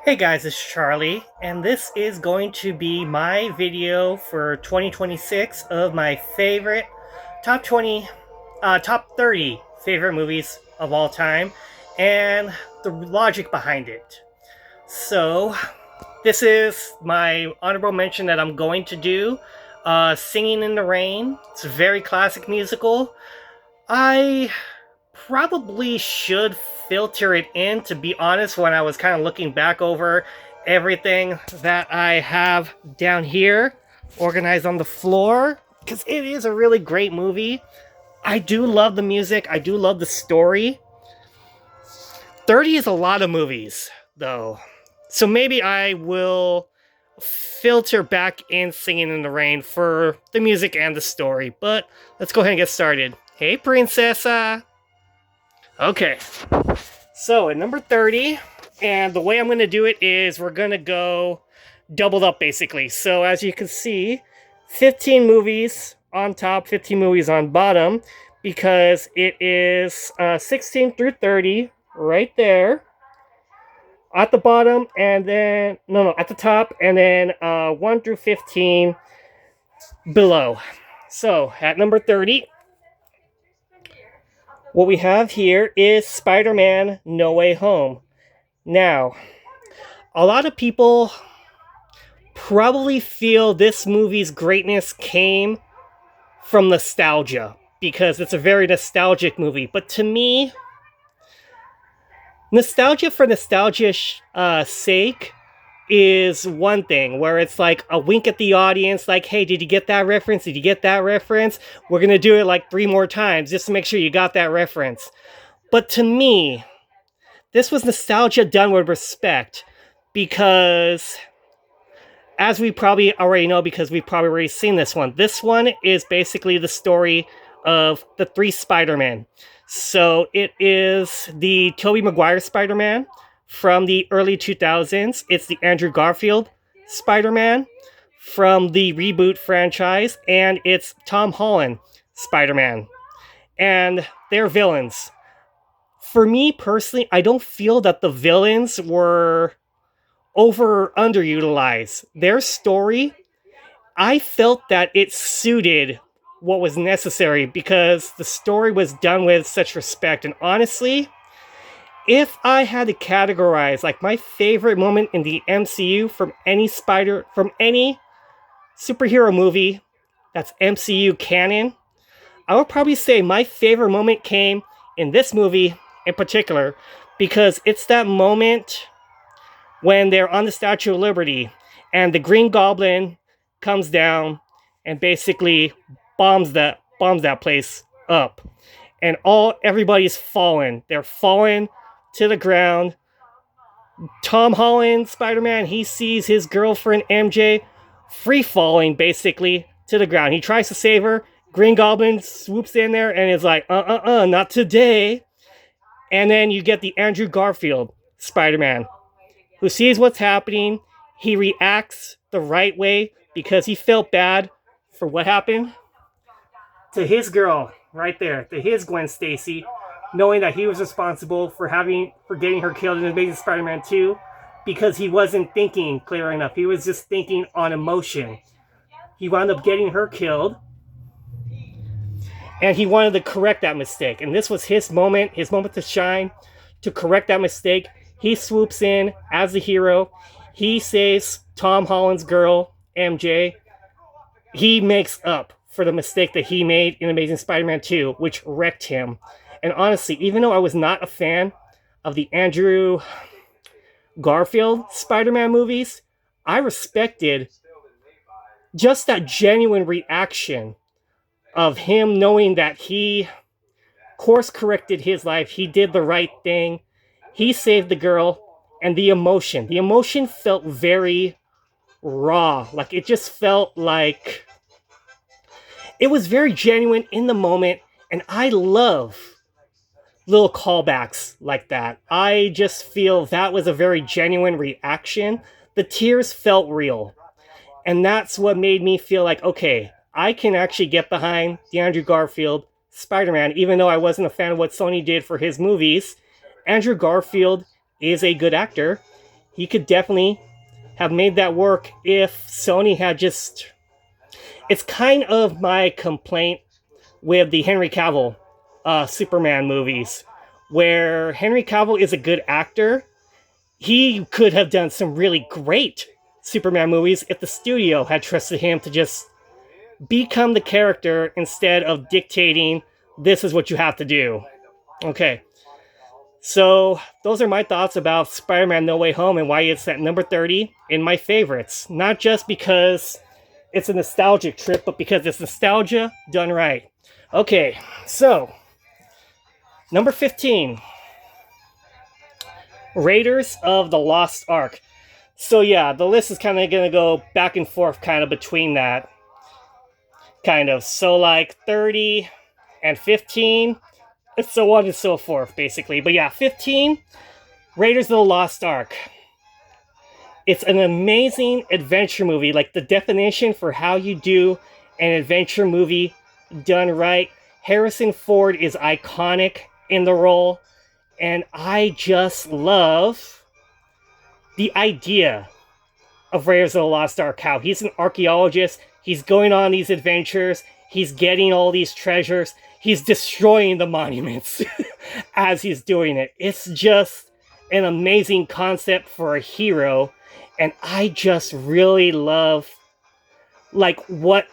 Hey guys, it's Charlie, and this is going to be my video for 2026 of my favorite top 20, top 30 favorite movies of all time, and the logic behind it. So, this is my honorable mention that I'm going to do. Singing in the Rain. It's a very classic musical. I probably should filter it in, to be honest, when I was kind of looking back over everything that I have down here organized on the floor, because it is a really great movie. I do love the music, I do love the story. 30 is a lot of movies, though. So maybe I will filter back in Singing in the Rain for the music and the story. But let's go ahead and get started. Hey, Princessa! Okay, so at number 30, and the way I'm going to do it is we're going to go doubled up basically. So as you can see, 15 movies on top, 15 movies on bottom, because it is 16 through 30 right there at the bottom, and then, no, at the top, and then 1 through 15 below. So at number 30, what we have here is Spider-Man No Way Home. Now, a lot of people probably feel this movie's greatness came from nostalgia, because it's a very nostalgic movie. But to me, nostalgia for nostalgia's sake is one thing, where it's like a wink at the audience, like, hey, did you get that reference? Did you get that reference? We're going to do it like 3 more times just to make sure you got that reference. But to me, this was nostalgia done with respect, because as we probably already know, because we've probably already seen this one is basically the story of the 3 Spider-Man. So it is the Tobey Maguire Spider-Man from the early 2000s. It's the Andrew Garfield Spider-Man from the reboot franchise, and it's Tom Holland Spider-Man. And they're villains. For me personally, I don't feel that the villains were over or underutilized. Their story, I felt that it suited what was necessary, because the story was done with such respect. And honestly, if I had to categorize like my favorite moment in the MCU from any superhero movie that's MCU canon, I would probably say my favorite moment came in this movie in particular, because it's that moment when they're on the Statue of Liberty and the Green Goblin comes down and basically bombs that place up, and everybody's fallen. They're fallen to the ground. Tom Holland, Spider-Man, he sees his girlfriend MJ free falling basically to the ground. He tries to save her. Green Goblin swoops in there and is like, not today. And then you get the Andrew Garfield Spider-Man, who sees what's happening. He reacts the right way because he felt bad for what happened to his girl right there, to his Gwen Stacy, knowing that he was responsible for getting her killed in Amazing Spider-Man 2, because he wasn't thinking clear enough. He was just thinking on emotion. He wound up getting her killed, and he wanted to correct that mistake. And this was his moment to shine, to correct that mistake. He swoops in as the hero. He saves Tom Holland's girl, MJ. He makes up for the mistake that he made in Amazing Spider-Man 2, which wrecked him. And honestly, even though I was not a fan of the Andrew Garfield Spider-Man movies, I respected just that genuine reaction of him knowing that he course-corrected his life. He did the right thing. He saved the girl. And the emotion felt very raw. Like, it just felt like it was very genuine in the moment. And I love little callbacks like that. I just feel that was a very genuine reaction. The tears felt real. And that's what made me feel like, okay, I can actually get behind the Andrew Garfield Spider-Man, even though I wasn't a fan of what Sony did for his movies. Andrew Garfield is a good actor. he could definitely have made that work if Sony had just. It's kind of my complaint with the Henry Cavill Superman movies, where Henry Cavill is a good actor. He could have done some really great Superman movies if the studio had trusted him to just become the character instead of dictating this is what you have to do. Okay, so those are my thoughts about Spider-Man No Way Home and why it's at number 30 in my favorites. Not just because it's a nostalgic trip, but because it's nostalgia done right. Okay, so number 15, Raiders of the Lost Ark. So yeah, the list is kind of going to go back and forth kind of between that. Kind of. So like 30 and 15, so on and so forth, basically. But yeah, 15, Raiders of the Lost Ark. It's an amazing adventure movie. Like the definition for how you do an adventure movie done right. Harrison Ford is iconic in the role. And I just love the idea of Raiders of the Lost Ark. How he's an archaeologist. He's going on these adventures. He's getting all these treasures. He's destroying the monuments as he's doing it. It's just an amazing concept for a hero. And I just really love like what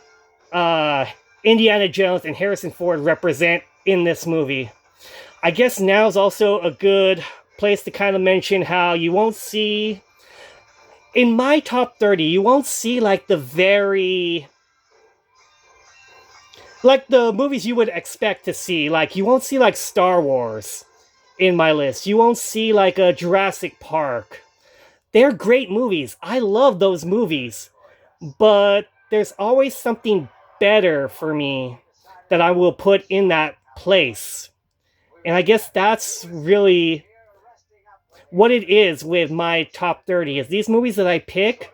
Indiana Jones and Harrison Ford represent in this movie. I guess now is also a good place to kind of mention how you won't see, in my top 30, you won't see like the movies you would expect to see. Like you won't see like Star Wars in my list. You won't see like a Jurassic Park. They're great movies. I love those movies. But there's always something better for me that I will put in that place. And I guess that's really what it is with my top 30 is these movies that I pick,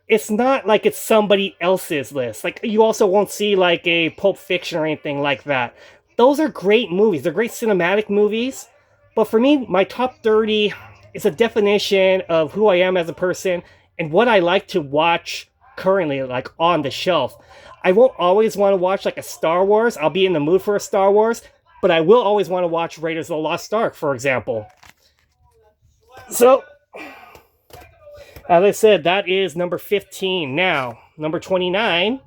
it's not like it's somebody else's list. Like you also won't see like a Pulp Fiction or anything like that. Those are great movies. They're great cinematic movies. But for me, my top 30 is a definition of who I am as a person and what I like to watch currently, like on the shelf. I won't always want to watch like a Star Wars. I'll be in the mood for a Star Wars, but I will always want to watch Raiders of the Lost Ark, for example. So, as I said, that is number 15. Now, number 29,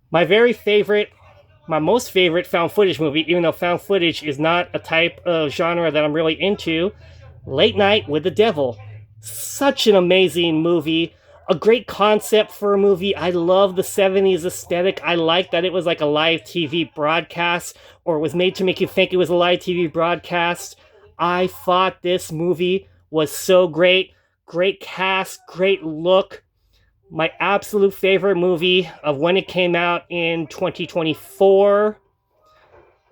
my most favorite found footage movie, even though found footage is not a type of genre that I'm really into, Late Night with the Devil. Such an amazing movie. A great concept for a movie. I love the 70s aesthetic. I like that it was like a live TV broadcast, or was made to make you think it was a live TV broadcast. I thought this movie was so great. Great cast, great look. My absolute favorite movie of when it came out in 2024,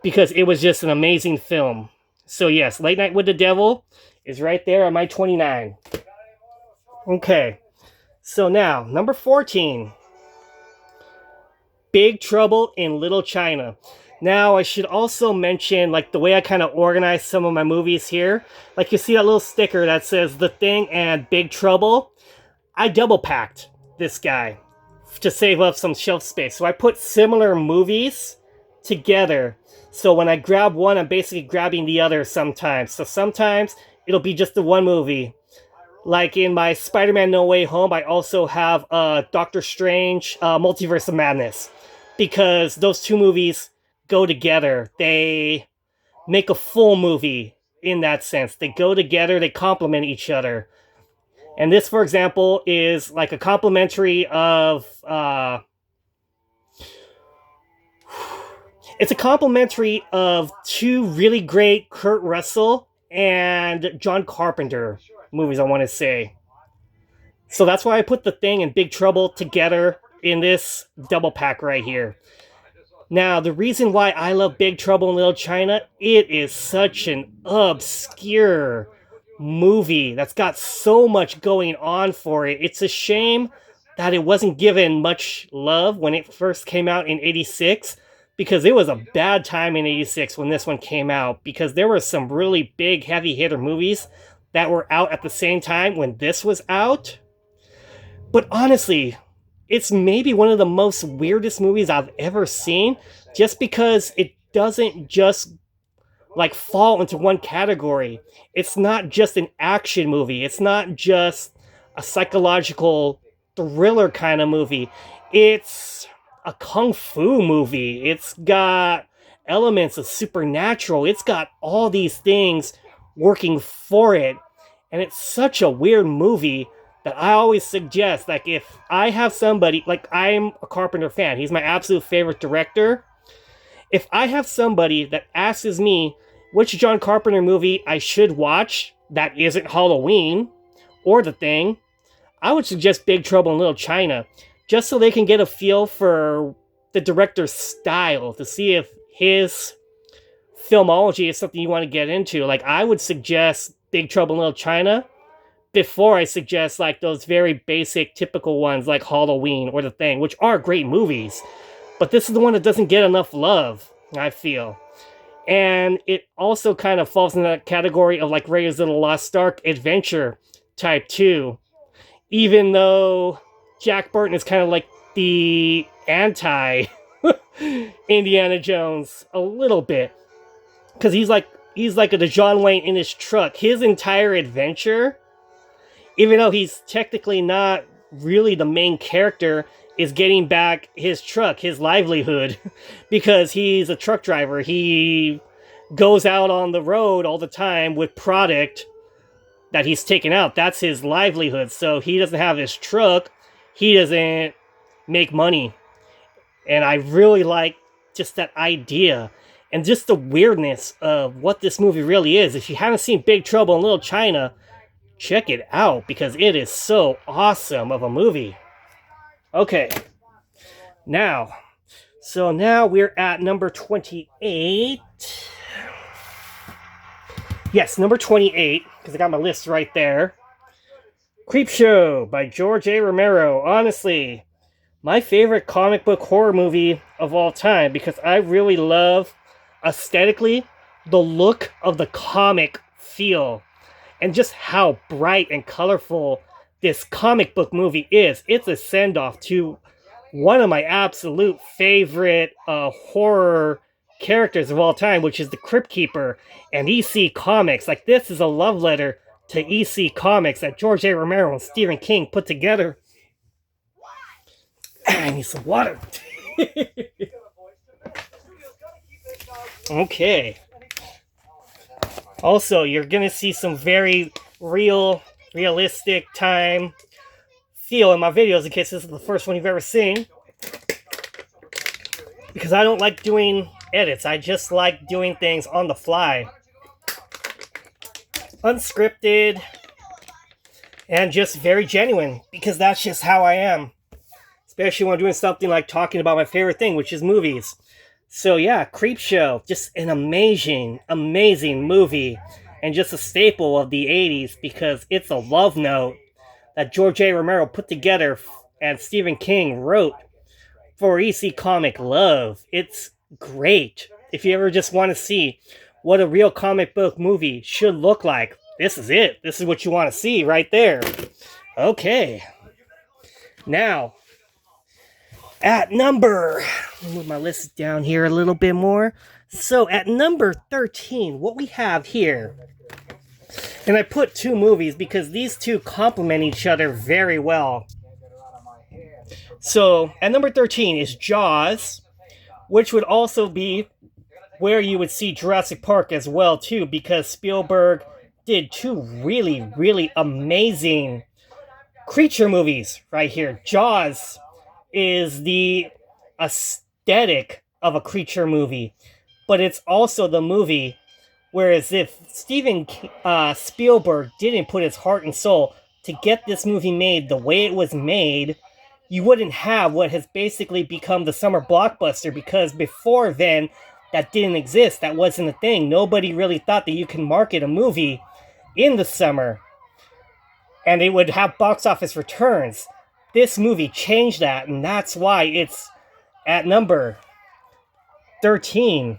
because it was just an amazing film. So yes, Late Night with the Devil is right there on my 29. Okay, so now, number 14, Big Trouble in Little China. Now, I should also mention, like, the way I kind of organize some of my movies here. Like, you see that little sticker that says The Thing and Big Trouble? I double packed this guy to save up some shelf space. So I put similar movies together. So when I grab one, I'm basically grabbing the other sometimes. So sometimes it'll be just the one movie. Like in my Spider-Man No Way Home, I also have Doctor Strange, Multiverse of Madness. Because those two movies go together. They make a full movie in that sense. They go together, they complement each other. And this, for example, is like a complimentary of... it's a complimentary of two really great Kurt Russell and John Carpenter movies, I want to say. So that's why I put The Thing and Big Trouble together in this double pack right here. Now, the reason why I love Big Trouble in Little China, it is such an obscure movie that's got so much going on for it. It's a shame that it wasn't given much love when it first came out in 86, because it was a bad time in 86 when this one came out, because there were some really big heavy hitter movies that were out at the same time when this was out. But honestly, it's maybe one of the most weirdest movies I've ever seen, just because it doesn't just like fall into one category. It's not just an action movie. It's not just a psychological thriller kind of movie. It's a kung fu movie. It's got elements of supernatural. It's got all these things working for it. And it's such a weird movie that I always suggest, like, if I have somebody, like, I'm a Carpenter fan, he's my absolute favorite director. If I have somebody that asks me which John Carpenter movie I should watch that isn't Halloween or The Thing, I would suggest Big Trouble in Little China, just so they can get a feel for the director's style, to see if his filmology is something you want to get into. Like, I would suggest Big Trouble in Little China before I suggest like those very basic, typical ones like Halloween or The Thing, which are great movies. But this is the one that doesn't get enough love, I feel. And it also kind of falls in that category of like Raiders of the Lost Ark adventure type too. Even though Jack Burton is kind of like the anti Indiana Jones a little bit. Because he's like a John Wayne in his truck. His entire adventure, even though he's technically not really the main character, is getting back his truck, his livelihood, because he's a truck driver. He goes out on the road all the time with product that he's taken out. That's his livelihood. So he doesn't have his truck. He doesn't make money. And I really like just that idea and just the weirdness of what this movie really is. If you haven't seen Big Trouble in Little China, check it out, because it is so awesome of a movie. Okay, now we're at number 28. Yes, number 28, because I got my list right there. Creepshow by George A. Romero. Honestly, my favorite comic book horror movie of all time, because I really love, aesthetically, the look of the comic feel and just how bright and colorful this comic book movie is. It's a send-off to one of my absolute favorite horror characters of all time, which is the Crypt Keeper and EC Comics. Like, this is a love letter to EC Comics that George A. Romero and Stephen King put together. I need some water. Okay. Also, you're gonna see some very realistic time feel in my videos, in case this is the first one you've ever seen. Because I don't like doing edits. I just like doing things on the fly. Unscripted. And just very genuine. Because that's just how I am. Especially when I'm doing something like talking about my favorite thing, which is movies. So yeah, Creepshow. Just an amazing, amazing movie. And just a staple of the 80s, because it's a love note that George A. Romero put together and Stephen King wrote for EC Comic love. It's great. If you ever just want to see what a real comic book movie should look like, this is it. This is what you want to see right there. Okay. Now, at number... Let me move my list down here a little bit more. So, at number 13, what we have here... And I put two movies because these two complement each other very well. So, at number 13 is Jaws, which would also be where you would see Jurassic Park as well, too, because Spielberg did two really, really amazing creature movies right here. Jaws is the aesthetic of a creature movie, but it's also the movie. Whereas if Steven Spielberg didn't put his heart and soul to get this movie made the way it was made, you wouldn't have what has basically become the summer blockbuster, because before then, that didn't exist. That wasn't a thing. Nobody really thought that you can market a movie in the summer and it would have box office returns. This movie changed that, and that's why it's at number 13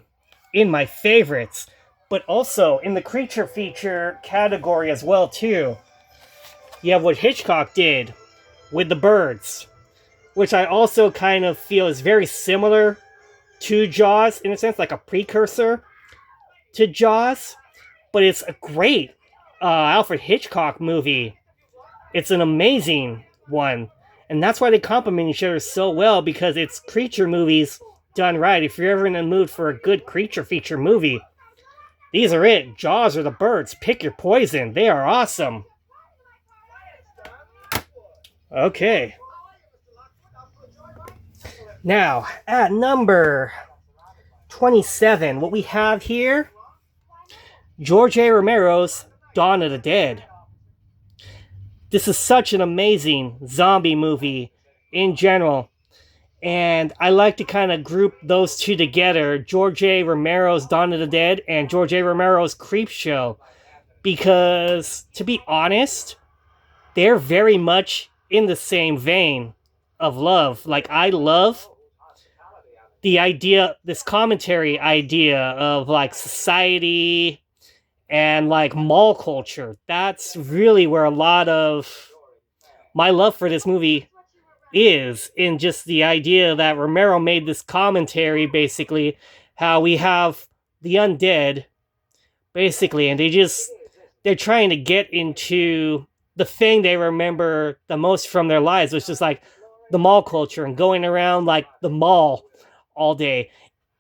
in my favorites. But also in the creature feature category as well too, you have what Hitchcock did with the birds, which I also kind of feel is very similar to Jaws in a sense, like a precursor to Jaws. But it's a great Alfred Hitchcock movie. It's an amazing one, and that's why they complement each other so well, because it's creature movies done right. If you're ever in the mood for a good creature feature movie, these are it. Jaws or the birds. Pick your poison. They are awesome. Okay. Now, at number 27, what we have here, George A. Romero's Dawn of the Dead. This is such an amazing zombie movie in general. And I like to kind of group those two together, George A. Romero's Dawn of the Dead and George A. Romero's Creepshow. Because, to be honest, they're very much in the same vein of love. Like, I love the idea, this commentary idea of like society and like mall culture. That's really where a lot of my love for this movie is, in just the idea that Romero made this commentary, basically, how we have the undead, basically, and they're trying to get into the thing they remember the most from their lives, which is like the mall culture and going around like the mall all day.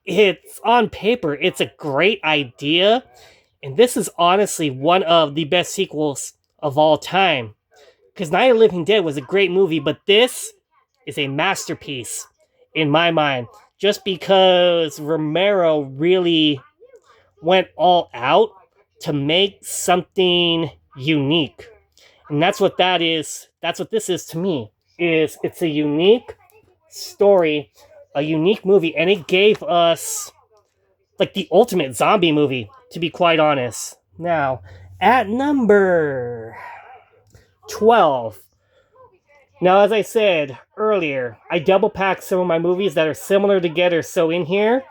It's on paper, it's a great idea, and this is honestly one of the best sequels of all time. Because Night of the Living Dead was a great movie, but this is a masterpiece in my mind. Just because Romero really went all out to make something unique. And that's what that is. That's what this is to me. It's a unique story, a unique movie, and it gave us like the ultimate zombie movie, to be quite honest. Now, at number 12. Now, as I said earlier, I double packed some of my movies that are similar together. So in here,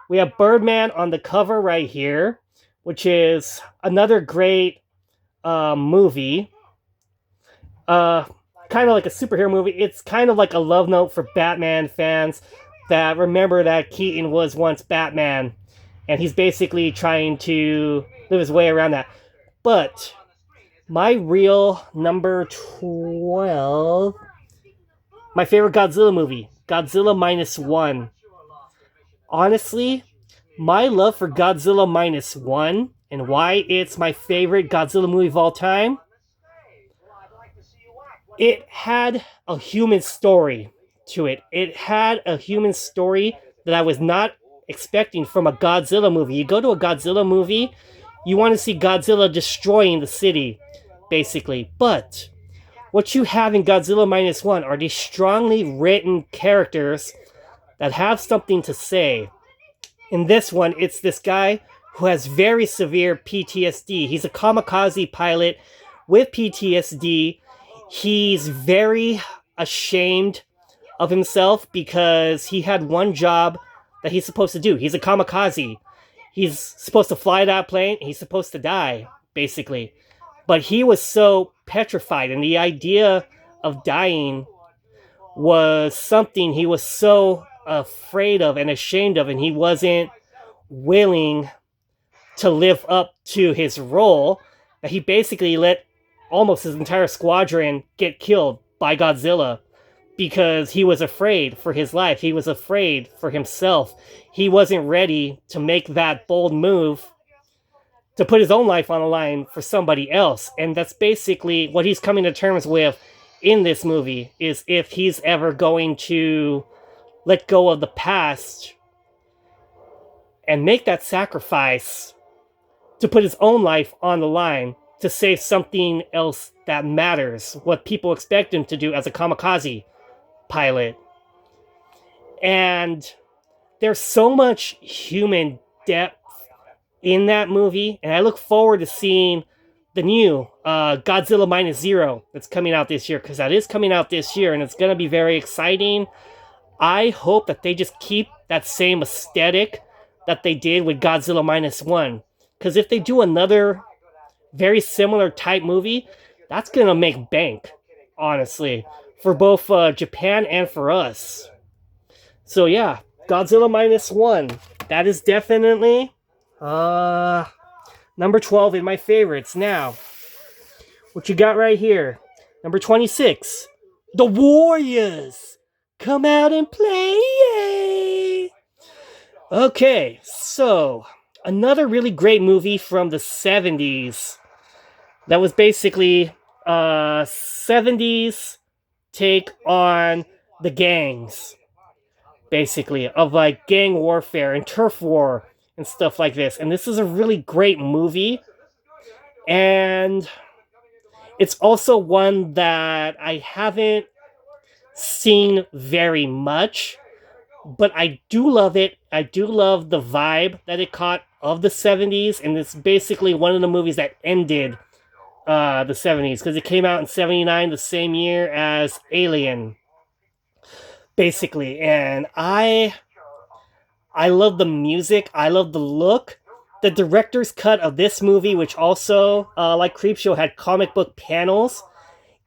we have Birdman on the cover right here, which is another great movie. Kind of like a superhero movie. It's kind of like a love note for Batman fans that remember that Keaton was once Batman, and he's basically trying to live his way around that. But my real number 12, my favorite Godzilla movie, Godzilla Minus One. Honestly, my love for Godzilla Minus One and why it's my favorite Godzilla movie of all time, it had a human story to it. It had a human story that I was not expecting from a Godzilla movie. You go to a Godzilla movie, you want to see Godzilla destroying the city, basically. But what you have in Godzilla Minus One are these strongly written characters that have something to say. In this one, it's this guy who has very severe PTSD. He's a kamikaze pilot with PTSD. He's very ashamed of himself because he had one job that he's supposed to do. He's a kamikaze. He's supposed to fly that plane. He's supposed to die, basically. But he was so petrified, and the idea of dying was something he was so afraid of and ashamed of, and he wasn't willing to live up to his role, that he basically let almost his entire squadron get killed by Godzilla because he was afraid for his life. He was afraid for himself. He wasn't ready to make that bold move to put his own life on the line for somebody else. And that's basically what he's coming to terms with in this movie, is if he's ever going to let go of the past and make that sacrifice to put his own life on the line to save something else that matters, what people expect him to do as a kamikaze pilot. And there's so much human depth in that movie, and I look forward to seeing the new Godzilla Minus Zero that's coming out this year, because that is coming out this year, and it's going to be very exciting. I hope that they just keep that same aesthetic that they did with Godzilla Minus One. Because if they do another very similar type movie, that's gonna make bank, honestly, for both Japan and for us. So yeah, Godzilla minus one. That is definitely uh number 12 in my favorites. Now, what you got right here? Number 26. The Warriors. Come out and play. Yay! Okay, so another really great movie from the 70s that was basically 70s take on the gangs, basically, of like gang warfare and turf war and stuff like this. And this is a really great movie. And it's also one that I haven't seen very much, but I do love it. I do love the vibe that it caught of the 70s, and it's basically one of the movies that ended the 70s because it came out in 79, the same year as Alien, basically. And I love the music. I love the look. The director's cut of this movie, which also, like Creepshow, had comic book panels,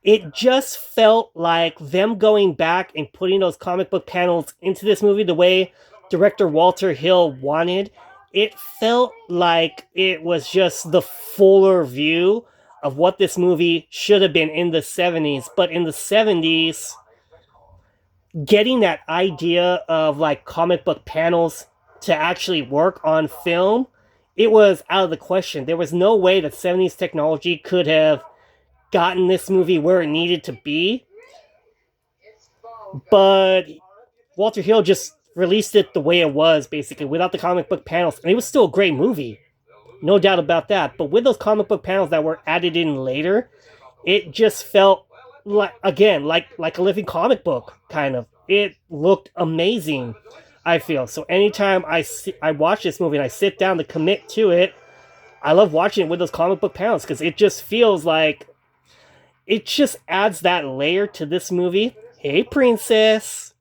it just felt like them going back and putting those comic book panels into this movie the way director Walter Hill wanted. It felt like it was just the fuller view of what this movie should have been in the 70s. But in the 70s, getting that idea of like comic book panels to actually work on film, it was out of the question. There was no way that 70s technology could have gotten this movie where it needed to be. But Walter Hill just released it the way it was, basically, without the comic book panels. And it was still a great movie. No doubt about that. But with those comic book panels that were added in later, it just felt like, again, like a living comic book, kind of. It looked amazing, I feel. So anytime I watch this movie and I sit down to commit to it, I love watching it with those comic book panels because it just feels like it just adds that layer to this movie. Hey, princess.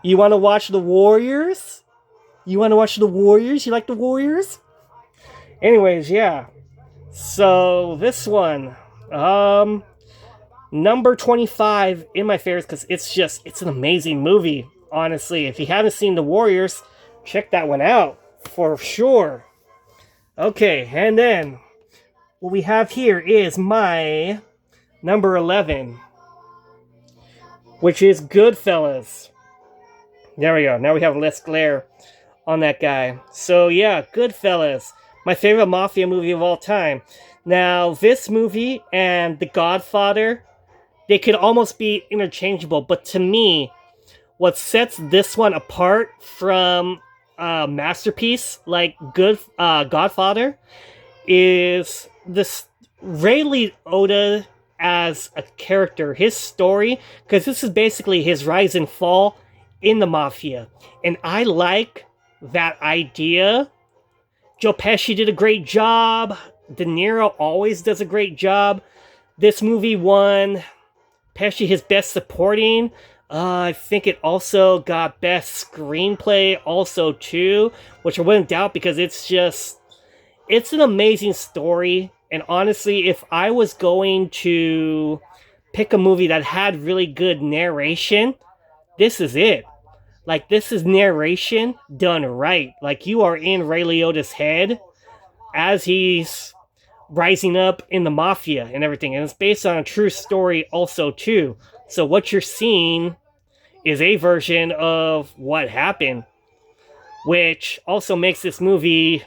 You want to watch the Warriors? You want to watch the Warriors? You like the Warriors? Anyways, yeah. So, this one. Number 25 in my favorites because it's an amazing movie, honestly. If you haven't seen the Warriors, check that one out for sure. Okay, and then what we have here is my number 11, which is Goodfellas. There we go. Now we have less glare on that guy. So yeah, Goodfellas, my favorite mafia movie of all time. Now, this movie and The Godfather, they could almost be interchangeable, but to me, what sets this one apart from a masterpiece like Godfather is this Ray Liotta as a character, his story, because this is basically his rise and fall in the mafia. And I like that idea. Joe Pesci did a great job. De Niro always does a great job. This movie won Pesci his best supporting. I think it also got best screenplay also too, which I wouldn't doubt because it's an amazing story. And honestly, if I was going to pick a movie that had really good narration, this is it. Like, this is narration done right. Like, you are in Ray Liotta's head as he's rising up in the mafia and everything. And it's based on a true story also too. So what you're seeing is a version of what happened, which also makes this movie,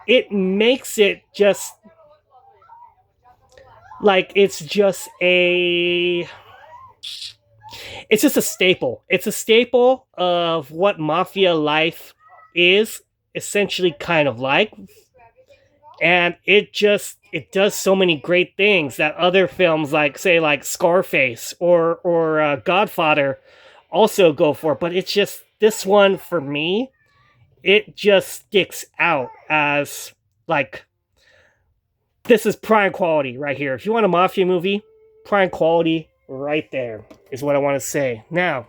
it makes it just like it's just a staple. It's a staple of what mafia life is essentially kind of like. And it does so many great things that other films like say like Scarface or Godfather also go for. But it's just this one for me, it just sticks out as like this is prime quality right here. If you want a mafia movie, prime quality right there is what I want to say. Now,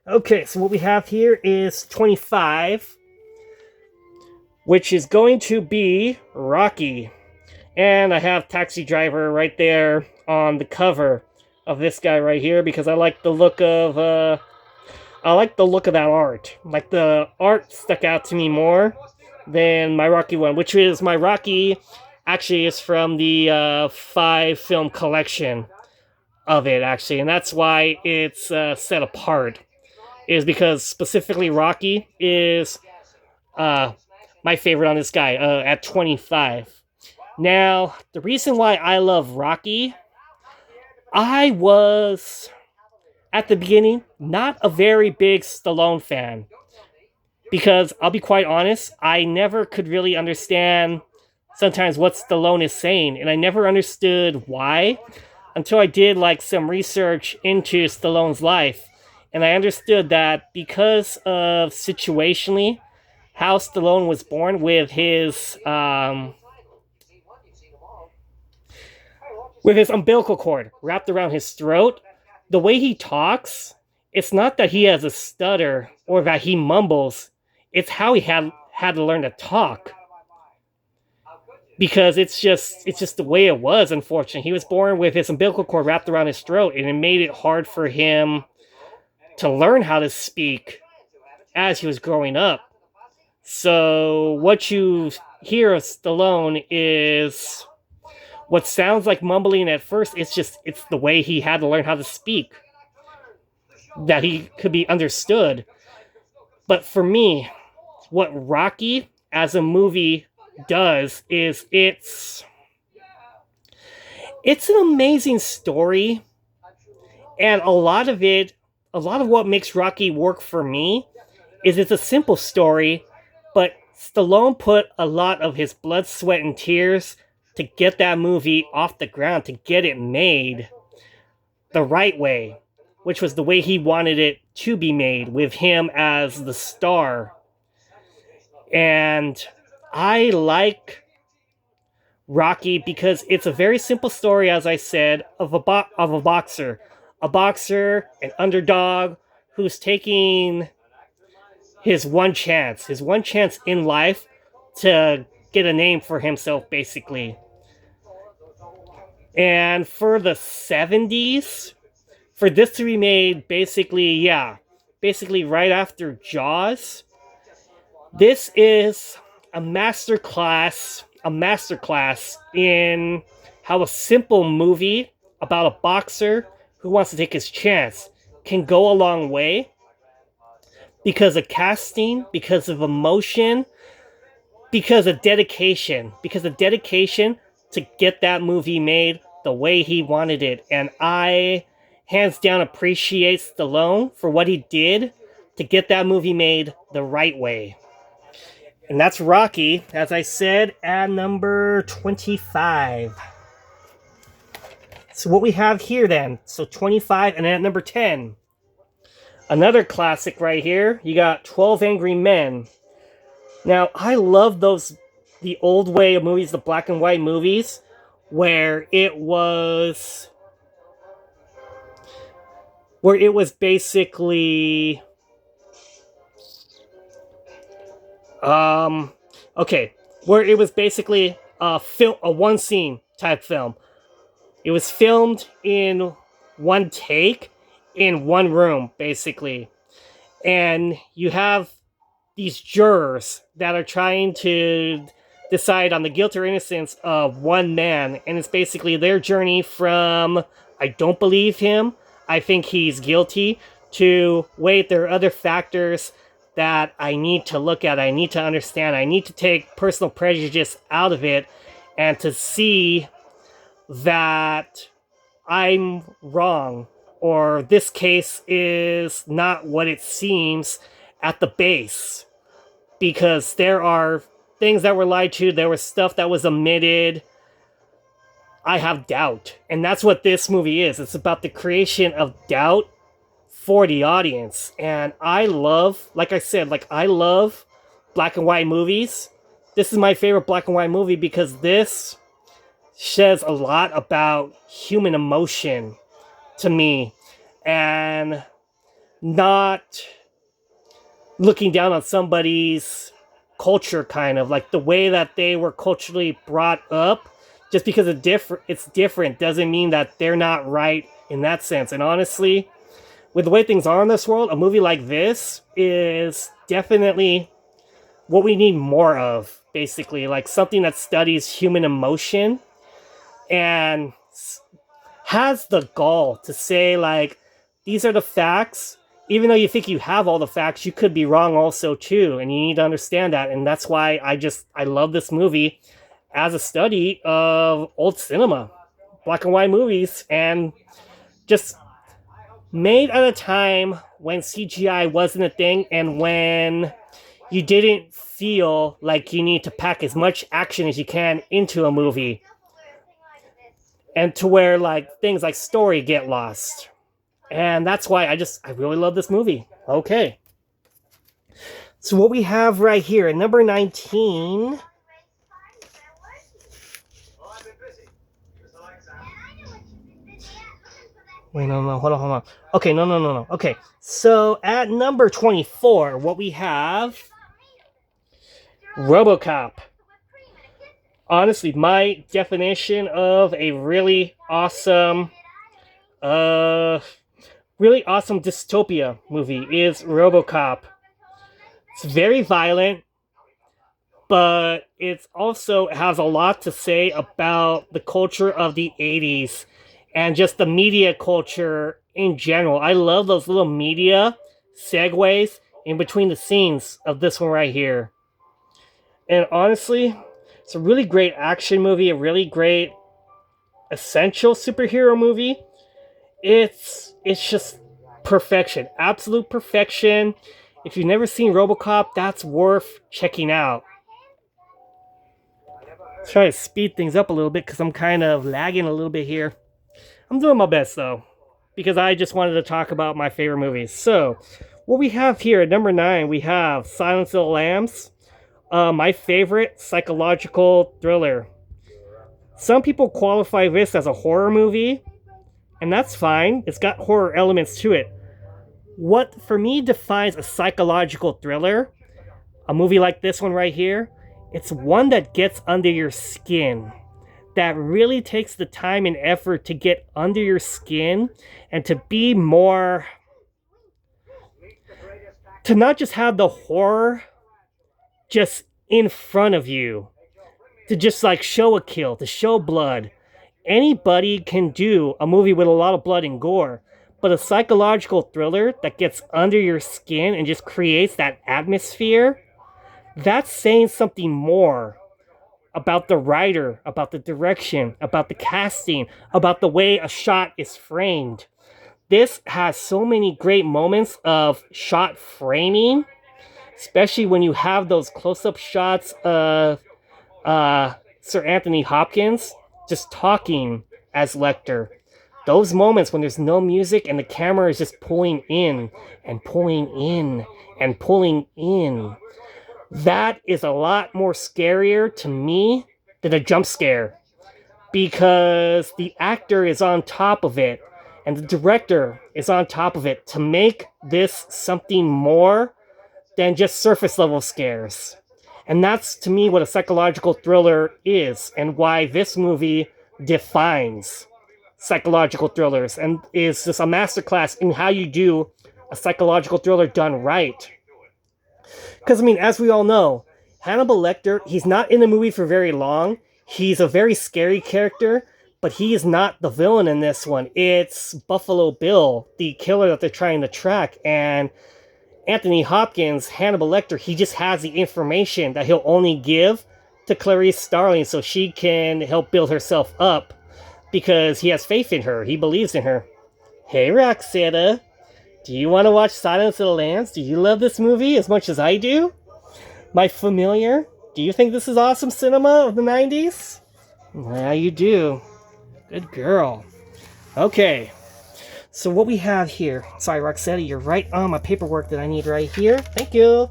okay, so what we have here is 25. which is going to be Rocky. And I have Taxi Driver right there on the cover of this guy right here because I like the look of that art. Like the art stuck out to me more than my Rocky one, which is my Rocky actually is from the 5 film collection of it actually, and that's why it's set apart. Is because specifically Rocky is uh, my favorite on this guy at 25. Now, the reason why I love Rocky, I was at the beginning not a very big Stallone fan because I'll be quite honest, I never could really understand sometimes what Stallone is saying, and I never understood why until I did like some research into Stallone's life, and I understood that because of situationally how Stallone was born with his umbilical cord wrapped around his throat, the way he talks, it's not that he has a stutter or that he mumbles. It's how he had to learn to talk because it's just the way it was. Unfortunately, he was born with his umbilical cord wrapped around his throat, and it made it hard for him to learn how to speak as he was growing up. So what you hear of Stallone is what sounds like mumbling at first. It's the way he had to learn how to speak that he could be understood. But for me, what Rocky as a movie does is it's an amazing story, and a lot of what makes Rocky work for me is it's a simple story, but Stallone put a lot of his blood, sweat, and tears to get that movie off the ground, to get it made the right way, which was the way he wanted it to be made, with him as the star. And I like Rocky because it's a very simple story, as I said, of a boxer, an underdog who's taking his one chance in life to get a name for himself, basically. And for the 70s, for this to be made, basically right after Jaws, this is a masterclass in how a simple movie about a boxer who wants to take his chance can go a long way because of casting, because of emotion, because of dedication to get that movie made the way he wanted it. And I hands down appreciate Stallone for what he did to get that movie made the right way. And that's Rocky, as I said, at number 25. So what we have here then, so 25, and then at number 10, another classic right here, you got 12 Angry Men. Now, I love the old way of movies, the black and white movies, where it was basically okay, where it was basically a one scene type film. It was filmed in one take in one room, basically. And you have these jurors that are trying to decide on the guilt or innocence of one man. And it's basically their journey from, I don't believe him, I think he's guilty, to, wait, there are other factors that I need to look at, I need to understand, I need to take personal prejudice out of it, and to see that I'm wrong, or this case is not what it seems at the base. Because there are things that were lied to, there was stuff that was omitted. I have doubt. And that's what this movie is. It's about the creation of doubt for the audience. And I love, like I said, I love black and white movies. This is my favorite black and white movie because this says a lot about human emotion to me, and not looking down on somebody's culture, kind of like the way that they were culturally brought up. Just because it's different doesn't mean that they're not right in that sense. And honestly, with the way things are in this world, a movie like this is definitely what we need more of, basically. Like something that studies human emotion and has the gall to say, like, these are the facts. Even though you think you have all the facts, you could be wrong also too, and you need to understand that. And that's why I love this movie as a study of old cinema, black and white movies, and just made at a time when CGI wasn't a thing and when you didn't feel like you need to pack as much action as you can into a movie, and to where like things like story get lost. And that's why I really love this movie. Okay. So what we have right here at number 19. Wait, no, hold on. Okay, no. Okay, so at number 24, what we have, RoboCop. Honestly, my definition of a really awesome dystopia movie is RoboCop. It's very violent, but it also has a lot to say about the culture of the 80s and just the media culture in general. I love those little media segues in between the scenes of this one right here. And honestly, it's a really great action movie, a really great essential superhero movie. It's just perfection, absolute perfection. If you've never seen RoboCop, that's worth checking out. Try to speed things up a little bit because I'm kind of lagging a little bit here. I'm doing my best though, because I just wanted to talk about my favorite movies. So, what we have here at number 9, we have Silence of the Lambs, my favorite psychological thriller. Some people qualify this as a horror movie, and that's fine. It's got horror elements to it. What for me defines a psychological thriller, a movie like this one right here, it's one that gets under your skin. That really takes the time and effort to get under your skin and to be more, to not just have the horror just in front of you, to just like show a kill, to show blood. Anybody can do a movie with a lot of blood and gore, but a psychological thriller that gets under your skin and just creates that atmosphere, that's saying something more about the writer, about the direction, about the casting, about the way a shot is framed. This has so many great moments of shot framing, especially when you have those close-up shots of Sir Anthony Hopkins just talking as Lecter. Those moments when there's no music and the camera is just pulling in and pulling in and pulling in. That is a lot more scarier to me than a jump scare, because the actor is on top of it and the director is on top of it to make this something more than just surface level scares. And that's to me what a psychological thriller is, and why this movie defines psychological thrillers and is just a masterclass in how you do a psychological thriller done right. Because, I mean, as we all know, Hannibal Lecter, he's not in the movie for very long. He's a very scary character, but he is not the villain in this one. It's Buffalo Bill, the killer that they're trying to track. And Anthony Hopkins, Hannibal Lecter, he just has the information that he'll only give to Clarice Starling so she can help build herself up, because he has faith in her. He believes in her. Hey, Roxetta. Do you want to watch Silence of the Lambs? Do you love this movie as much as I do? My familiar? Do you think this is awesome cinema of the 90s? Yeah, you do. Good girl. Okay. So what we have here... Sorry, Roxetta, you're right on my paperwork that I need right here. Thank you.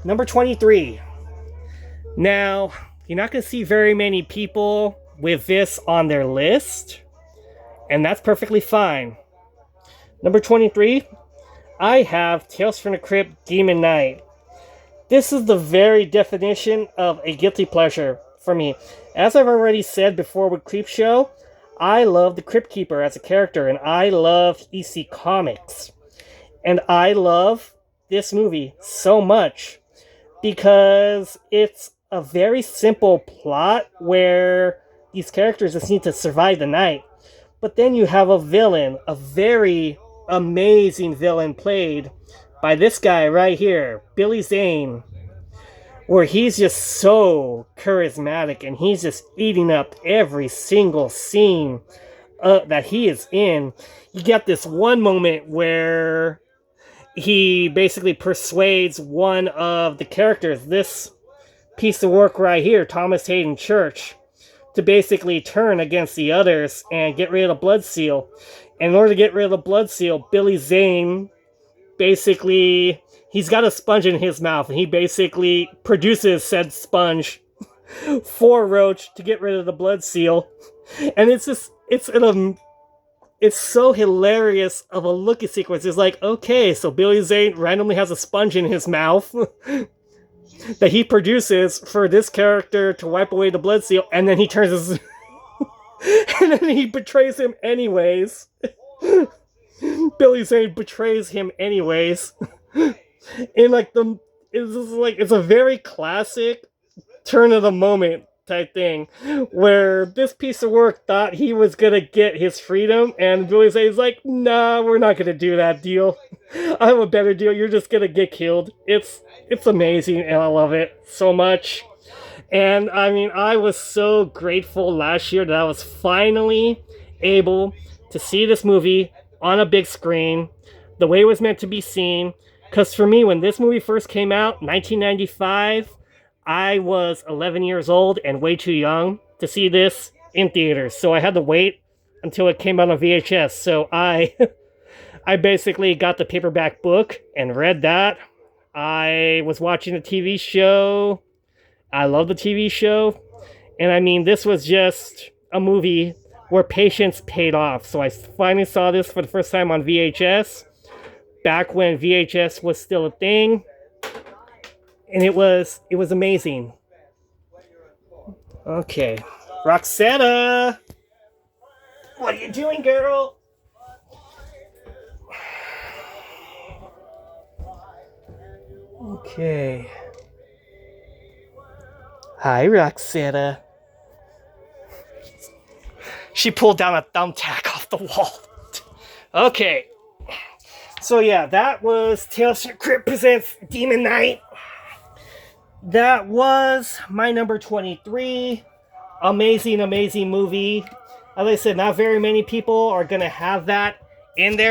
Number 23. Now, you're not going to see very many people with this on their list, and that's perfectly fine. Number 23, I have Tales from the Crypt Demon Knight. This is the very definition of a guilty pleasure for me. As I've already said before with Creepshow, I love the Crypt Keeper as a character, and I love EC Comics. And I love this movie so much because it's a very simple plot where these characters just need to survive the night. But then you have a villain, a very amazing villain played by this guy right here, Billy Zane, where he's just so charismatic and he's just eating up every single scene that he is in. You get this one moment where he basically persuades one of the characters, this piece of work right here, Thomas Hayden Church, to basically turn against the others and get rid of the blood seal. And in order to get rid of the blood seal, Billy Zane basically, he's got a sponge in his mouth, and he basically produces said sponge for Roach to get rid of the blood seal. And it's just, it's so hilarious of a looking sequence. It's like, okay, so Billy Zane randomly has a sponge in his mouth that he produces for this character to wipe away the blood seal, and then he turns his... and then he betrays him anyways. Billy Zane betrays him anyways. In like it's a very classic turn of the moment type thing, where this piece of work thought he was gonna get his freedom, and Billy Zane's like, nah, we're not gonna do that deal. I have a better deal. You're just gonna get killed. It's amazing, and I love it so much. And I mean, I was so grateful last year that I was finally able to see this movie on a big screen, the way it was meant to be seen. Because for me, when this movie first came out, 1995, I was 11 years old and way too young to see this in theaters. So I had to wait until it came out on VHS. So I basically got the paperback book and read that. I was watching the TV show. I love the TV show. And I mean, this was just a movie where patience paid off. So I finally saw this for the first time on VHS, back when VHS was still a thing. And it was amazing. Okay. Roxetta! What are you doing, girl? Okay. Hi, Roxetta. She pulled down a thumbtack off the wall. Okay. So yeah, that was Tales from the Crypt presents Demon Knight. That was my number 23. Amazing, amazing movie. As I said, not very many people are going to have that in their